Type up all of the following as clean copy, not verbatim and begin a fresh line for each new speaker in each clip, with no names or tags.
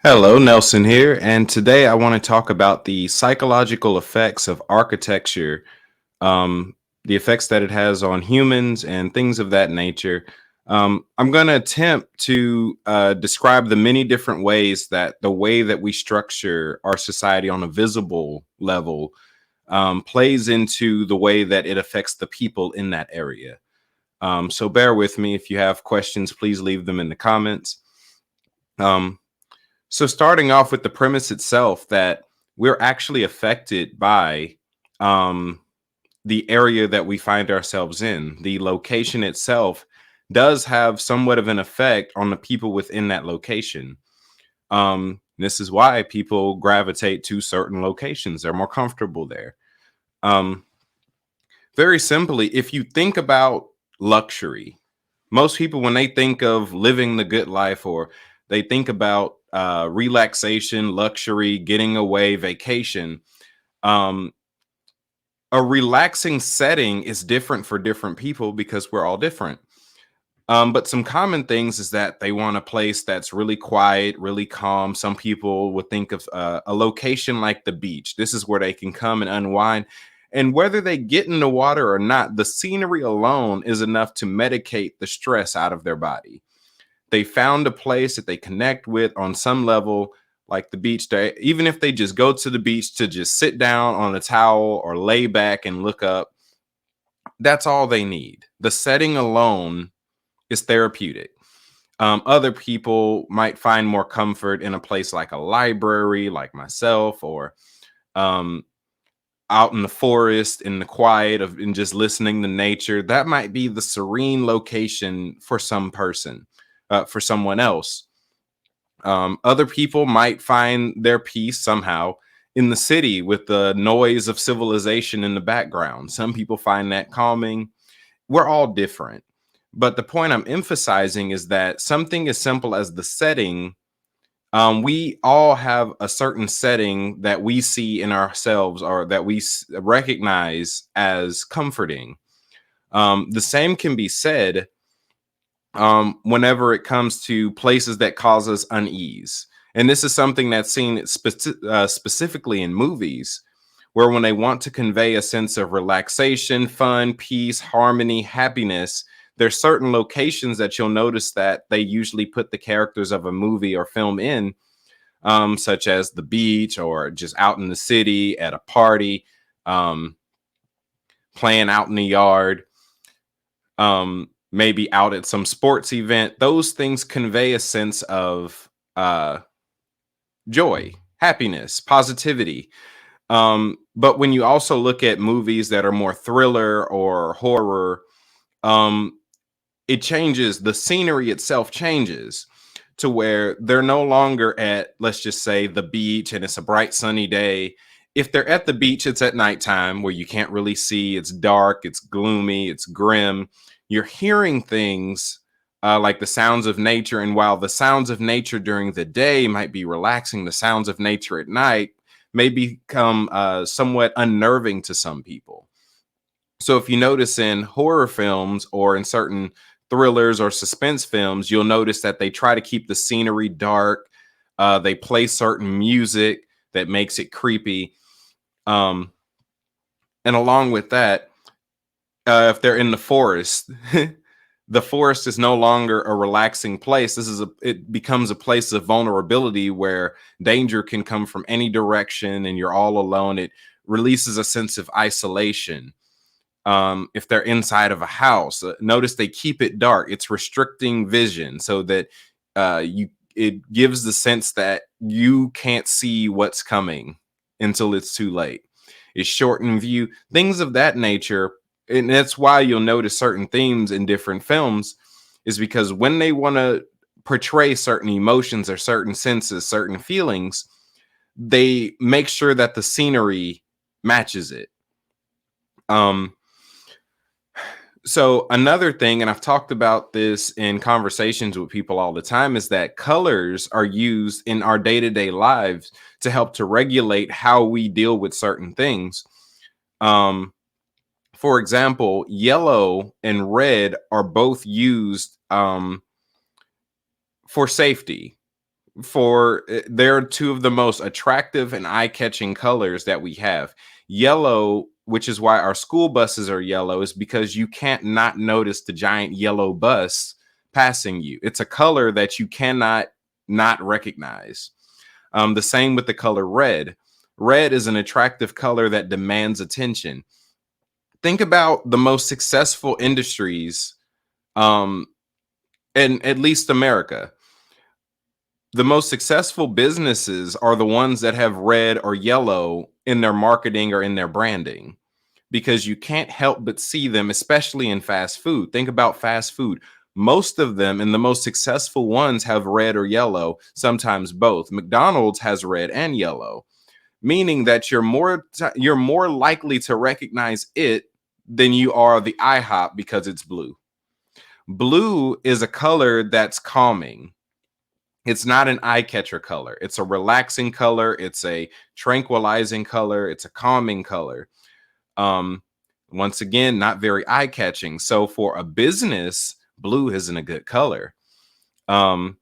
Hello, Nelson here, and today I want to talk about the psychological effects of architecture, um, the effects that it has on humans and things of that nature. I'm going to attempt to describe the many different ways that the way that we structure our society on a visible level plays into the way that it affects the people in that area. So bear with me. If you have questions, please leave them in the comments. Um, so starting off with the premise itself that we're actually affected by um, the area that we find ourselves in. The location itself does have somewhat of an effect on the people within that location. This is why people gravitate to certain locations. They're more comfortable there. Um, Very simply, if you think about luxury, most people, when they think of living the good life or they think about relaxation, luxury, getting away, vacation, um, a relaxing setting is different for different people because we're all different. But some common things is that they want a place that's really quiet, really calm. Some people would think of a location like the beach. This is where they can come and unwind. And whether they get in the water or not, the scenery alone is enough to medicate the stress out of their body. They found a place that they connect with on some level, like the beach. Even if they just go to the beach to just sit down on a towel or lay back and look up, that's all they need. The setting alone is therapeutic. Other people might find more comfort in a place like a library, like myself, or um, out in the forest, in the quiet of and just listening to nature. That might be the serene location for some person, for someone else. Other people might find their peace somehow in the city with the noise of civilization in the background. Some people find that calming. We're all different. But the point I'm emphasizing is that something as simple as the setting, we all have a certain setting that we see in ourselves or that we recognize as comforting. The same can be said whenever it comes to places that cause us unease. And this is something that's seen specifically in movies, where when they want to convey a sense of relaxation, fun, peace, harmony, happiness, there's certain locations that you'll notice that they usually put the characters of a movie or film in, such as the beach or just out in the city at a party, um, playing out in the yard, maybe out at some sports event. Those things convey a sense of joy, happiness, positivity. But when you also look at movies that are more thriller or horror, um, it changes. The scenery itself changes to where they're no longer at, let's just say, the beach and it's a bright sunny day. If they're at the beach, it's at nighttime where you can't really see. It's dark, it's gloomy, it's grim. You're hearing things like the sounds of nature. And while the sounds of nature during the day might be relaxing, the sounds of nature at night may become somewhat unnerving to some people. So if you notice in horror films or in certain thrillers or suspense films, you'll notice that they try to keep the scenery dark. They play certain music that makes it creepy. Um, and along with that, if they're in the forest, the forest is no longer a relaxing place. It becomes a place of vulnerability where danger can come from any direction and you're all alone. It releases a sense of isolation. If they're inside of a house, notice they keep it dark. It's restricting vision so that it gives the sense that you can't see what's coming until it's too late. It's shortened view, things of that nature. And that's why you'll notice certain themes in different films, is because when they want to portray certain emotions or certain senses, certain feelings, they make sure that the scenery matches it. Um, So another thing, and I've talked about this in conversations with people all the time, is that colors are used in our day-to-day lives to help to regulate how we deal with certain things. Um, for example, yellow and red are both used for safety. they're two of the most attractive and eye-catching colors that we have. Yellow, which is why our school buses are yellow, is because you can't not notice the giant yellow bus passing you. It's a color that you cannot not recognize. The same with the color red. Red is an attractive color that demands attention. Think about the most successful industries um, in at least America. The most successful businesses are the ones that have red or yellow in their marketing or in their branding, because you can't help but see them, especially in fast food. Think about fast food. Most of them and the most successful ones have red or yellow, sometimes both. McDonald's has red and yellow, meaning that you're more likely to recognize it than you are the IHOP because it's blue. Blue is a color that's calming. It's not an eye catcher color. It's a relaxing color. It's a tranquilizing color. It's a calming color. Um, Once again, not very eye catching. So for a business, blue isn't a good color. Um,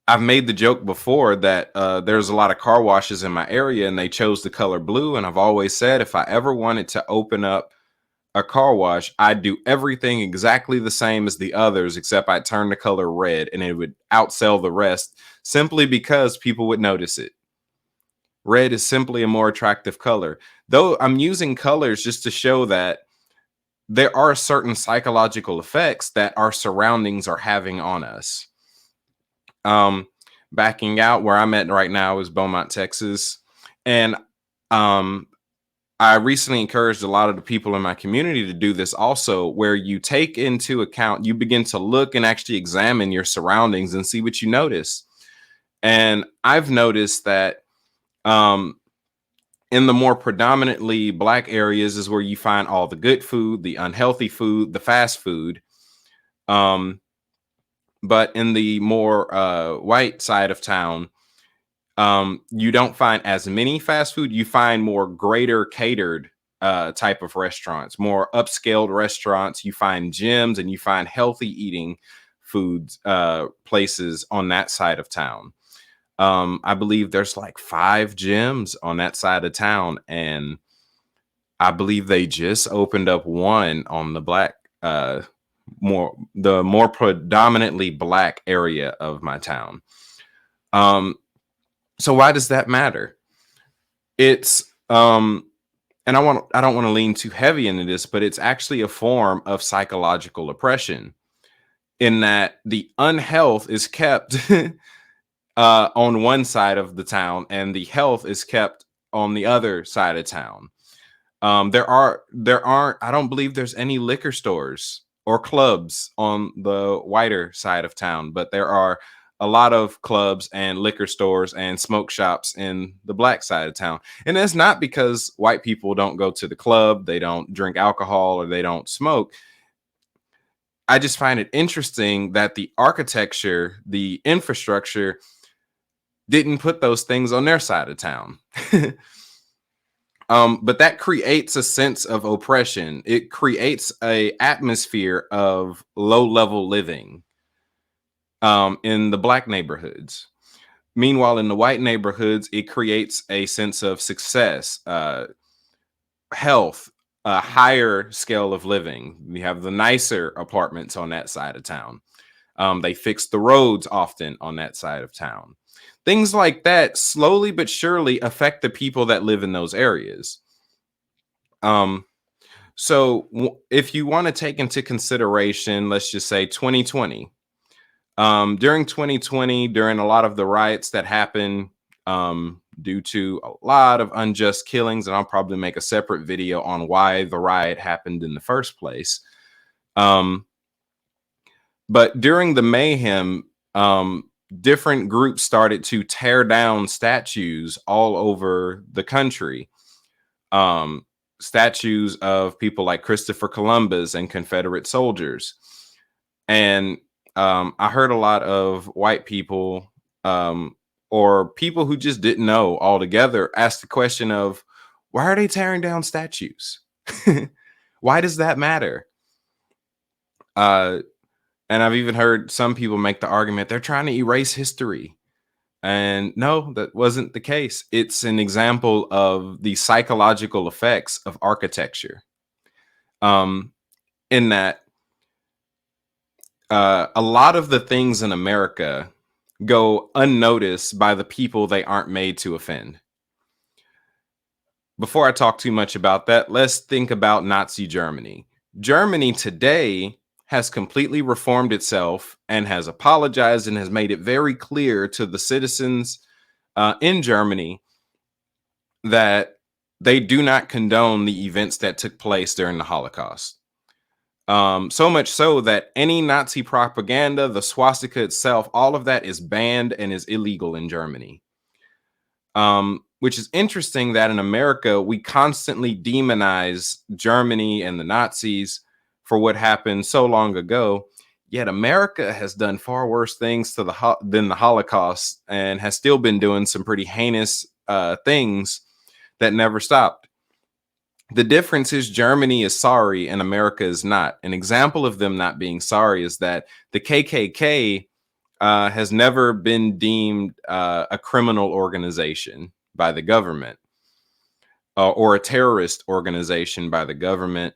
I've made the joke before that there's a lot of car washes in my area and they chose the color blue. And I've always said if I ever wanted to open up a car wash, I'd do everything exactly the same as the others, except I'd turn the color red and it would outsell the rest simply because people would notice it. Red is simply a more attractive color. Though I'm using colors just to show that there are certain psychological effects that our surroundings are having on us. Um, Backing out, where I'm at right now is Beaumont, Texas. And um, I recently encouraged a lot of the people in my community to do this also, where you take into account, you begin to look and actually examine your surroundings and see what you notice. And I've noticed that um, in the more predominantly Black areas is where you find all the good food, the unhealthy food, the fast food. Um, but in the more white side of town, you don't find as many fast food. You find more greater catered type of restaurants, more upscaled restaurants. You find gyms and you find healthy eating foods places on that side of town. I believe there's like 5 gyms on that side of town, and I believe they just opened up one on the more predominantly Black area of my town. Um, so why does that matter? It's and I don't want to lean too heavy into this, but it's actually a form of psychological oppression in that the unhealth is kept on one side of the town and the health is kept on the other side of town. There aren't I don't believe there's any liquor stores or clubs on the whiter side of town, but there are a lot of clubs and liquor stores and smoke shops in the Black side of town. And it's not because white people don't go to the club, they don't drink alcohol, or they don't smoke. I just find it interesting that the architecture, the infrastructure didn't put those things on their side of town. But that creates a sense of oppression. It creates a atmosphere of low level living in the Black neighborhoods. Meanwhile, in the white neighborhoods, it creates a sense of success, health, a higher scale of living. We have the nicer apartments on that side of town. They fix the roads often on that side of town. Things like that slowly but surely affect the people that live in those areas. If you want to take into consideration, let's just say 2020, during 2020, during a lot of the riots that happened due to a lot of unjust killings, and I'll probably make a separate video on why the riot happened in the first place. But during the mayhem, different groups started to tear down statues all over the country. Statues of people like Christopher Columbus and Confederate soldiers. And I heard a lot of white people or people who just didn't know altogether ask the question of, why are they tearing down statues? Why does that matter? And I've even heard some people make the argument they're trying to erase history. And no, that wasn't the case. It's an example of the psychological effects of architecture. Um, in that a lot of the things in America go unnoticed by the people they aren't made to offend. Before I talk too much about that, let's think about Nazi Germany. Germany today has completely reformed itself and has apologized and has made it very clear to the citizens in Germany that they do not condone the events that took place during the Holocaust. So much so that any Nazi propaganda, the swastika itself, all of that is banned and is illegal in Germany. Which is interesting that in America, we constantly demonize Germany and the Nazis for what happened so long ago. Yet America has done far worse things to than the Holocaust and has still been doing some pretty heinous things that never stopped. The difference is Germany is sorry and America is not. An example of them not being sorry is that the KKK has never been deemed a criminal organization by the government or a terrorist organization by the government.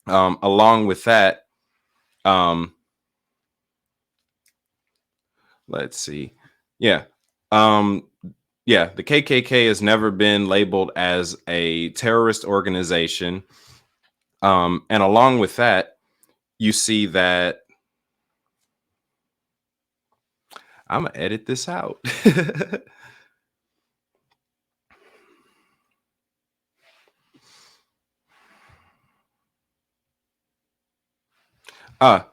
Along with that, let's see. Yeah. The KKK has never been labeled as a terrorist organization. And along with that, you see that I'm going to edit this out.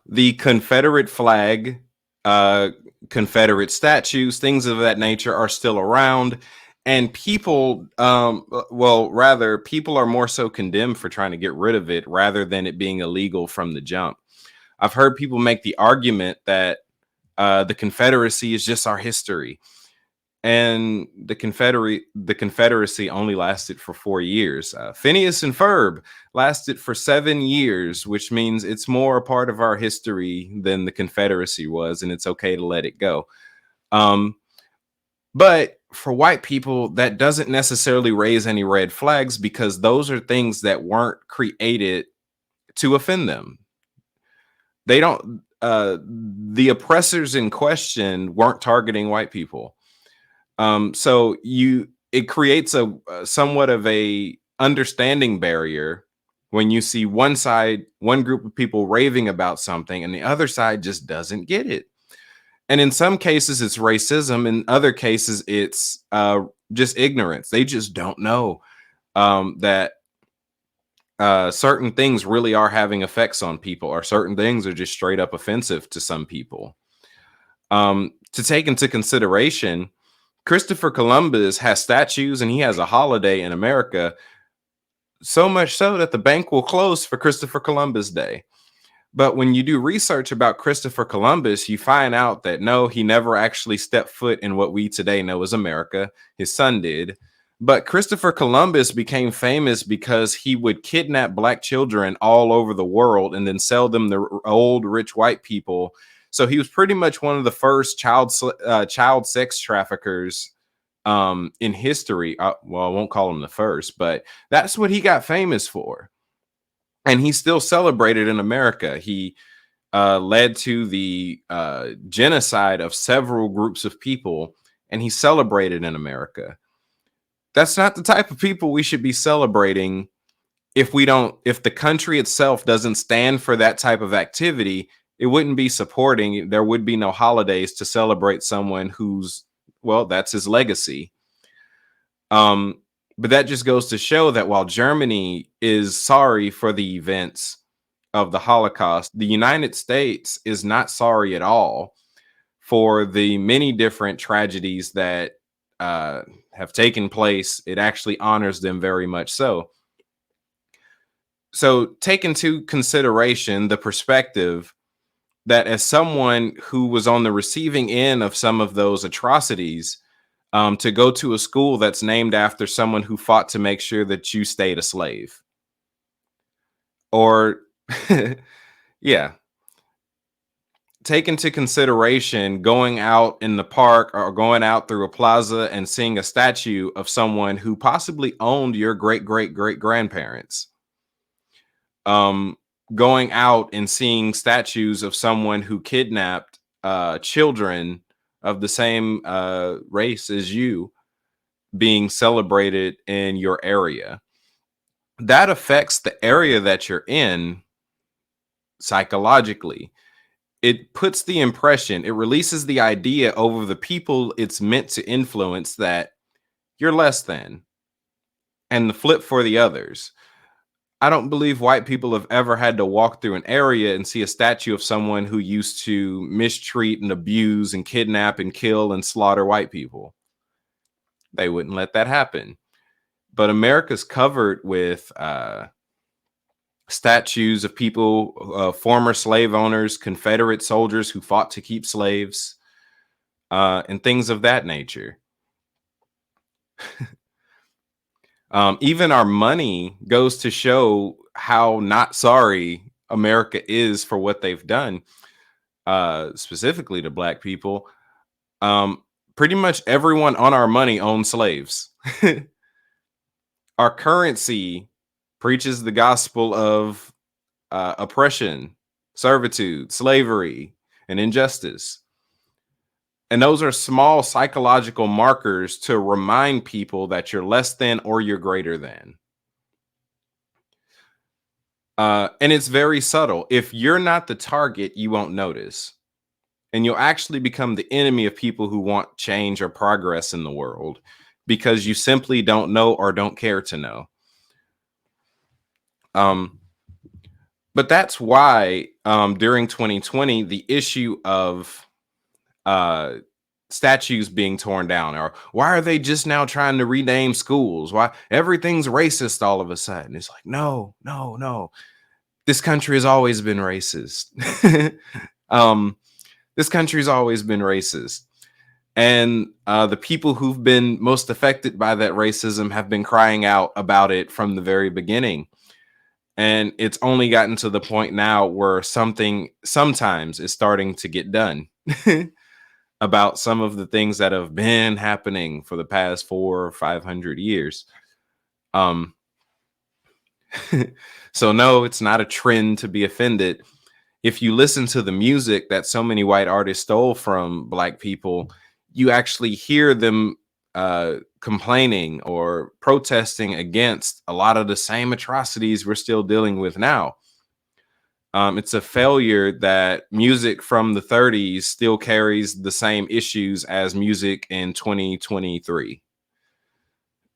The Confederate flag, Confederate statues, things of that nature are still around. And people, rather, people are more so condemned for trying to get rid of it rather than it being illegal from the jump. I've heard people make the argument that the Confederacy is just our history. And the Confederacy only lasted for 4 years. Phineas and Ferb lasted for 7 years, which means it's more a part of our history than the Confederacy was, and it's okay to let it go. But for white people, that doesn't necessarily raise any red flags because those are things that weren't created to offend them. They don't. The oppressors in question weren't targeting white people. So it creates a somewhat of a understanding barrier when you see one group of people raving about something and the other side just doesn't get it. And in some cases it's racism, in other cases it's just ignorance. They just don't know that certain things really are having effects on people, or certain things are just straight up offensive to some people. To take into consideration, Christopher Columbus has statues and he has a holiday in America, so much so that the bank will close for Christopher Columbus Day. But when you do research about Christopher Columbus, you find out that no, he never actually stepped foot in what we today know as America. His son did. But Christopher Columbus became famous because he would kidnap black children all over the world and then sell them to old rich white people. So he was pretty much one of the first child sex traffickers in history. Well, I won't call him the first, but that's what he got famous for. And he's still celebrated in America. He led to the genocide of several groups of people, and he's celebrated in America. That's not the type of people we should be celebrating if the country itself doesn't stand for that type of activity. It wouldn't be supporting. There would be no holidays to celebrate someone that's his legacy. But that just goes to show that while Germany is sorry for the events of the Holocaust, the United States is not sorry at all for the many different tragedies that have taken place. It actually honors them very much so. So take into consideration the perspective that as someone who was on the receiving end of some of those atrocities, to go to a school that's named after someone who fought to make sure that you stayed a slave. Or, yeah. take into consideration going out in the park or going out through a plaza and seeing a statue of someone who possibly owned your great great great grandparents. Um, Going out and seeing statues of someone who kidnapped children of the same race as you being celebrated in your area. That affects the area that you're in psychologically. It puts the impression, it releases the idea over the people it's meant to influence that you're less than, and the flip for the others. I don't believe white people have ever had to walk through an area and see a statue of someone who used to mistreat and abuse and kidnap and kill and slaughter white people. They wouldn't let that happen. But America's covered with statues of people, former slave owners, Confederate soldiers who fought to keep slaves, and things of that nature. Even our money goes to show how not sorry America is for what they've done, specifically to Black people. Pretty much everyone on our money owns slaves. Our currency preaches the gospel of oppression, servitude, slavery, and injustice. And those are small psychological markers to remind people that you're less than or you're greater than. And it's very subtle. If you're not the target, you won't notice. And you'll actually become the enemy of people who want change or progress in the world because you simply don't know or don't care to know. But that's why during 2020, the issue of statues being torn down, or why are they just now trying to rename schools? Why everything's racist all of a sudden? It's like, no. This country has always been racist. This country's always been racist. And the people who've been most affected by that racism have been crying out about it from the very beginning. And it's only gotten to the point now where something sometimes is starting to get done about some of the things that have been happening for the past 400 or 500 years. So no, it's not a trend to be offended. If you listen to the music that so many white artists stole from Black people, you actually hear them complaining or protesting against a lot of the same atrocities we're still dealing with now. It's a failure that music from the 30s still carries the same issues as music in 2023,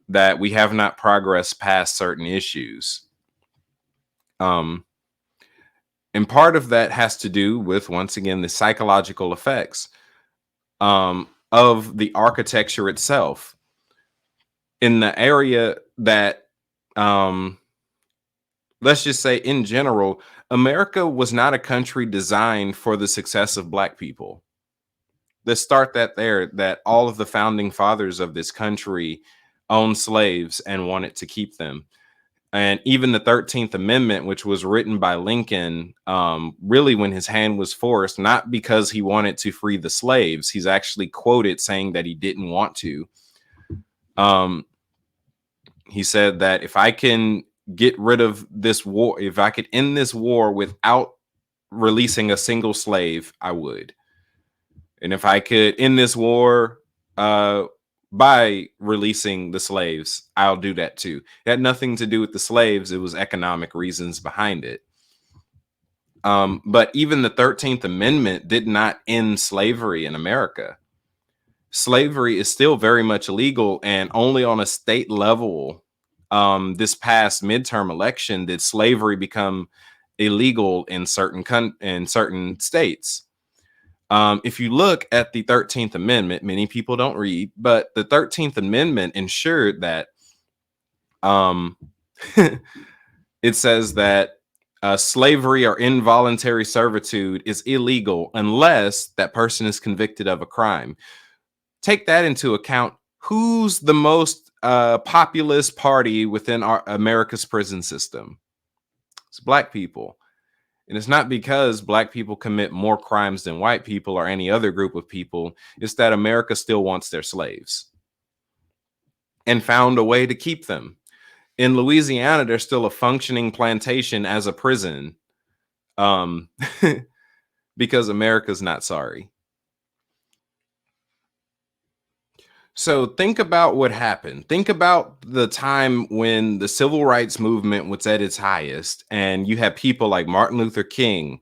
that we have not progressed past certain issues. And part of that has to do with, once again, the psychological effects of the architecture itself. In the area that, let's just say in general, America was not a country designed for the success of Black people. Let's start that there, that all of the founding fathers of this country owned slaves and wanted to keep them. And even the 13th Amendment, which was written by Lincoln, really when his hand was forced, not because he wanted to free the slaves. He's actually quoted saying that he didn't want to. He said that if I can get rid of this war, if I could end this war without releasing a single slave, I would. And if I could end this war by releasing the slaves, I'll do that too. It had nothing to do with the slaves. It was economic reasons behind it. But even the 13th Amendment did not end slavery in America. Slavery is still very much illegal, and only on a state level, this past midterm election, did slavery become illegal in certain states. If you look at the 13th Amendment, many people don't read, but the 13th Amendment ensured that it says that slavery or involuntary servitude is illegal unless that person is convicted of a crime. Take that into account. Who's the most populist party within America's prison system? It's Black people. And it's not because black people commit more crimes than white people or any other group of people. It's that America still wants their slaves and found a way to keep them. In Louisiana, there's still a functioning plantation as a prison, um, because America's not sorry. So think about what happened. Think about the time when the civil rights movement was at its highest, and you had people like Martin Luther King,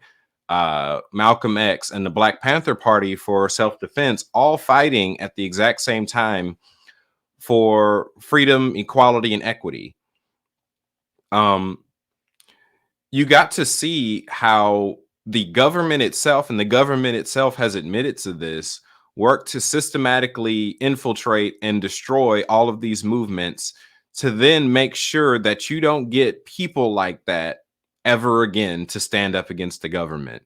Malcolm X, and the Black Panther Party for self-defense, all fighting at the exact same time for freedom, equality, and equity. Um, you got to see how the government itself, and the government itself has admitted to this, work to systematically infiltrate and destroy all of these movements to then make sure that you don't get people like that ever again to stand up against the government.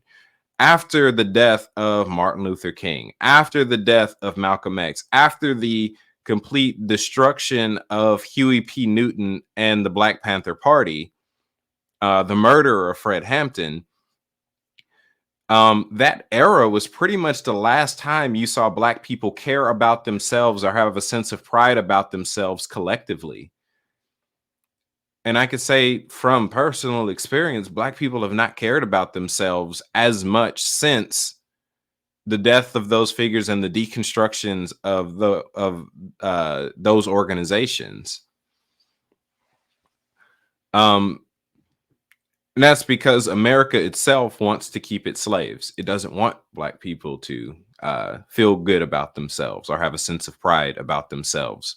After the death of Martin Luther King, after the death of Malcolm X, after the complete destruction of Huey P. Newton and the Black Panther Party, the murder of Fred Hampton, that era was pretty much the last time you saw black people care about themselves or have a sense of pride about themselves collectively. And I could say from personal experience, black people have not cared about themselves as much since the death of those figures and the deconstructions of those organizations. Um, And that's because America itself wants to keep its slaves. It doesn't want black people to feel good about themselves or have a sense of pride about themselves.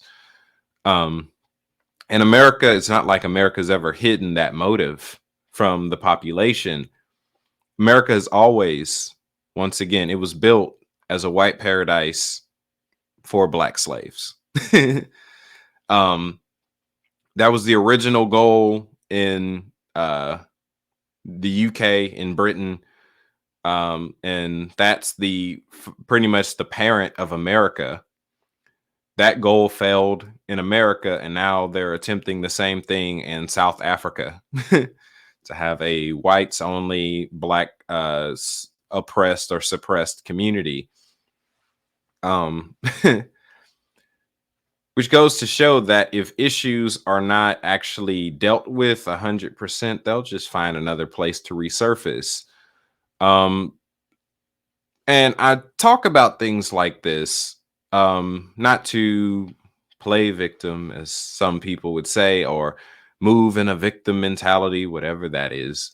Um, and America, it's not like America's ever hidden that motive from the population. America has always, once again, it was built as a white paradise for black slaves. um, that was the original goal in the UK, in Britain, and that's pretty much the parent of America. That goal failed in America, and now they're attempting the same thing in South Africa to have a whites only black oppressed or suppressed community. Which goes to show that if issues are not actually dealt with 100%, they'll just find another place to resurface. Um, and I talk about things like this, not to play victim, as some people would say, or move in a victim mentality, whatever that is.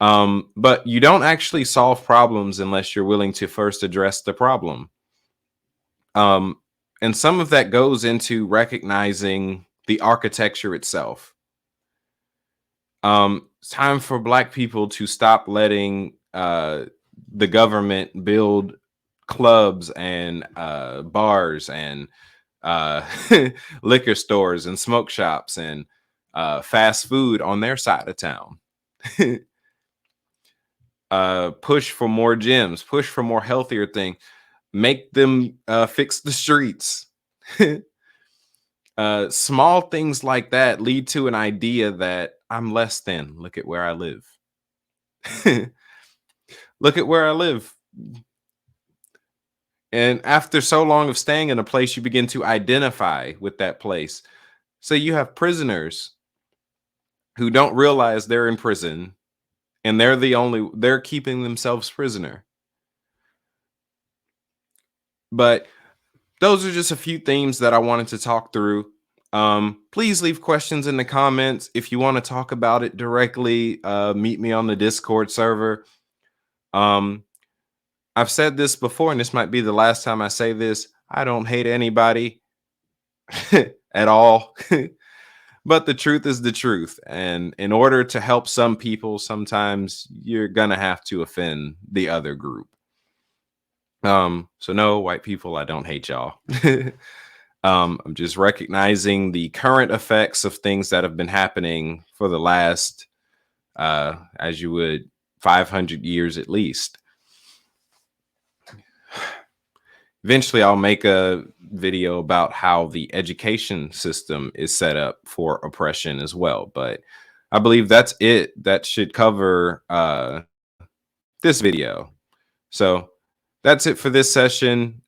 But you don't actually solve problems unless you're willing to first address the problem. And some of that goes into recognizing the architecture itself. It's time for black people to stop letting the government build clubs and bars and uh, liquor stores and smoke shops and fast food on their side of town. Push for more gyms, push for more healthier things, make them fix the streets. Small things like that lead to an idea that I'm less than. Look at where I live. Look at where I live. And after so long of staying in a place, you begin to identify with that place. So you have prisoners who don't realize they're in prison, and they're keeping themselves prisoner. But those are just a few themes that I wanted to talk through. Please leave questions in the comments. If you want to talk about it directly, meet me on the Discord server. I've said this before, and this might be the last time I say this. I don't hate anybody at all. But the truth is the truth. And in order to help some people, sometimes you're going to have to offend the other group. So no, white people, I don't hate y'all. I'm just recognizing the current effects of things that have been happening for the last, as you would, 500 years at least. Eventually, I'll make a video about how the education system is set up for oppression as well. But I believe that's it. That should cover this video. So that's it for this session.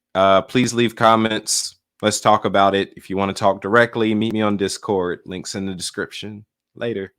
Please leave comments. Let's talk about it. If you want to talk directly, meet me on Discord. Links in the description. Later.